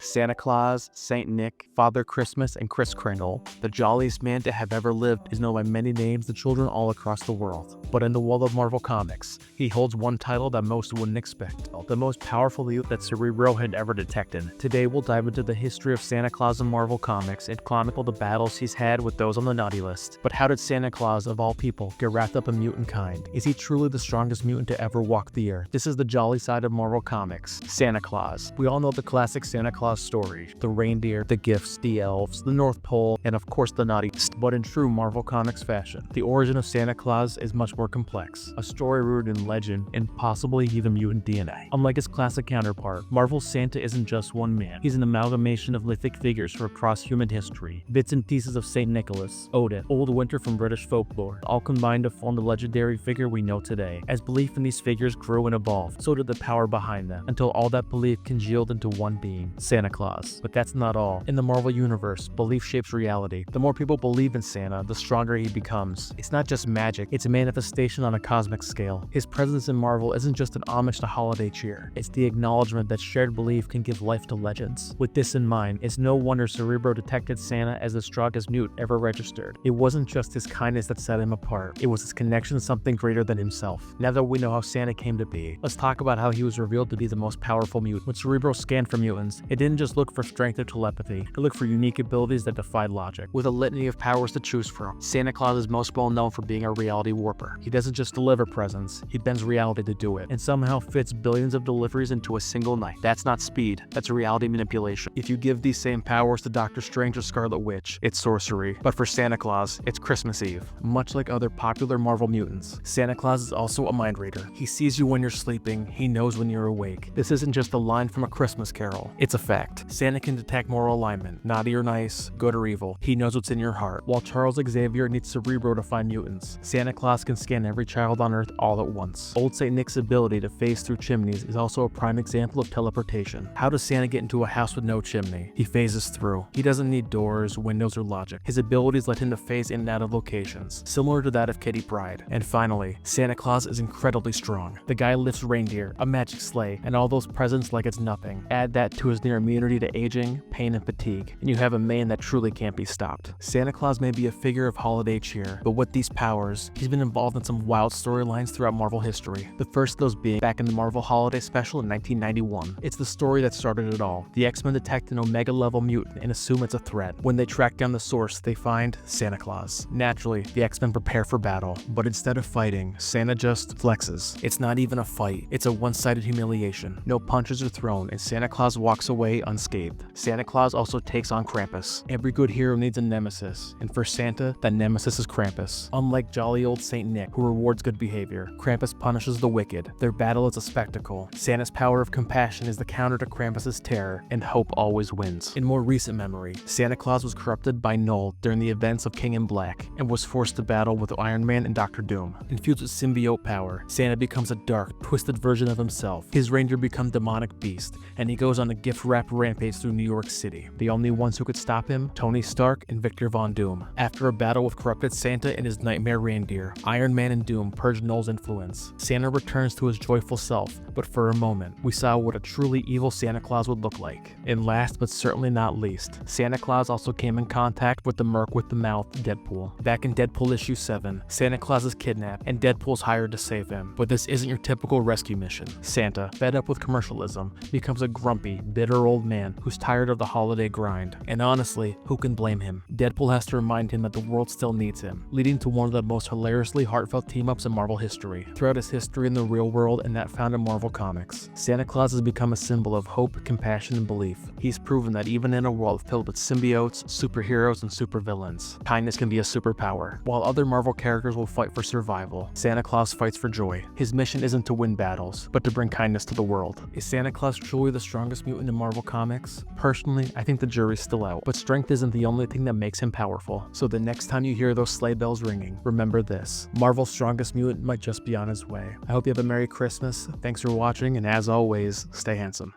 Santa Claus, Saint Nick, Father Christmas, and Kris Kringle. The jolliest man to have ever lived is known by many names to children all across the world. But in the world of Marvel Comics, he holds one title that most wouldn't expect, the most powerful mutant that Cerebro had ever detected. Today we'll dive into the history of Santa Claus in Marvel Comics and chronicle the battles he's had with those on the naughty list. But how did Santa Claus, of all people, get wrapped up in mutant kind? Is he truly the strongest mutant to ever walk the earth? This is the jolly side of Marvel Comics, Santa Claus. We all know the classic Santa Claus story, the reindeer, the gifts, the elves, the North Pole, and of course the naughty. But in true Marvel Comics fashion, the origin of Santa Claus is much more complex, a story rooted in legend and possibly even mutant DNA. Unlike his classic counterpart, Marvel's Santa isn't just one man. He's an amalgamation of mythic figures from across human history, bits and pieces of St. Nicholas, Odin, Old Winter from British folklore, all combined to form the legendary figure we know today. As belief in these figures grew and evolved, so did the power behind them, until all that belief congealed into one being, Santa Claus. But that's not all. In the Marvel Universe, belief shapes reality. The more people believe in Santa, the stronger he becomes. It's not just magic, it's a manifestation on a cosmic scale. His presence in Marvel isn't just an homage to holiday cheer, it's the acknowledgement that shared belief can give life to legends. With this in mind, it's no wonder Cerebro detected Santa as the strongest mutant ever registered. It wasn't just his kindness that set him apart, it was his connection to something greater than himself. Now that we know how Santa came to be, let's talk about how he was revealed to be the most powerful mutant. When Cerebro scanned for mutants, it didn't just look for strength or telepathy, it looked for unique abilities that defied logic. With a litany of powers to choose from, Santa Claus is most well known for being a reality warper. He doesn't just deliver presents, he bends reality to do it, and somehow fits billions of deliveries into a single night. That's not speed, that's reality manipulation. If you give these same powers to Doctor Strange or Scarlet Witch, it's sorcery. But for Santa Claus, it's Christmas Eve. Much like other popular Marvel mutants, Santa Claus is also a mind reader. He sees you when you're sleeping, he knows when you're awake. This isn't just a line from a Christmas carol, it's a fact. Santa can detect moral alignment, naughty or nice, good or evil. He knows what's in your heart. While Charles Xavier needs Cerebro to find mutants, Santa Claus can scan every child on Earth all at once. Old St. Nick's ability to phase through chimneys is also a prime example of teleportation. How does Santa get into a house with no chimney? He phases through. He doesn't need doors, windows, or logic. His abilities let him to phase in and out of locations, similar to that of Kitty Pryde. And finally, Santa Claus is incredibly strong. The guy lifts reindeer, a magic sleigh, and all those presents like it's nothing. Add that to his near immunity to aging, pain, and fatigue, and you have a man that truly can't be stopped. Santa Claus may be a figure of holiday cheer, but with these powers, he's been involved in some wild storylines throughout Marvel history. The first of those being back in the Marvel Holiday Special in 1991. It's the story that started it all. The X-Men detect an Omega-level mutant and assume it's a threat. When they track down the source, they find Santa Claus. Naturally, the X-Men prepare for battle, but instead of fighting, Santa just flexes. It's not even a fight, it's a one-sided humiliation. No punches are thrown, and Santa Claus walks away unscathed. Santa Claus also takes on Krampus. Every good hero needs a nemesis, and for Santa, that nemesis is Krampus. Unlike jolly old Saint Nick, who rewards good behavior, Krampus punishes the wicked. Their battle is a spectacle. Santa's power of compassion is the counter to Krampus's terror, and hope always wins. In more recent memory, Santa Claus was corrupted by Null during the events of King in Black, and was forced to battle with Iron Man and Doctor Doom. Infused with symbiote power, Santa becomes a dark, twisted version of himself. His reindeer become demonic beasts, and he goes on a gift-wrapped rampage through New York City. The only ones who could stop him? Tony Stark and Victor Von Doom. After a battle with corrupted Santa and his nightmare reindeer, Iron Man and Doom purge Null's influence. Santa returns to his joyful self, but for a moment, we saw what a truly evil Santa Claus would look like. And last but certainly not least, Santa Claus also came in contact with the Merc with the Mouth, Deadpool. Back in Deadpool issue 7, Santa Claus is kidnapped and Deadpool's hired to save him. But this isn't your typical rescue mission. Santa, fed up with commercialism, becomes a grumpy, bitter old man who's tired of the holiday grind. And honestly, who can blame him? Deadpool has to remind him that the world still needs him, leading to one of the most hilariously heartfelt team-ups in Marvel history. Throughout his history in the real world and that found in Marvel Comics, Santa Claus has become a symbol of hope, compassion, and belief. He's proven that even in a world filled with symbiotes, superheroes, and supervillains, kindness can be a superpower. While other Marvel characters will fight for survival, Santa Claus fights for joy. His mission isn't to win battles, but to bring kindness to the world. Is Santa Claus truly the strongest mutant in Marvel Comics? Personally, I think the jury's still out, but strength isn't the only thing that makes him powerful. So the next time you hear those sleigh bells ringing, remember this: Marvel's strongest mutant might just be on his way. I hope you have a Merry Christmas, thanks for watching, and as always, stay handsome.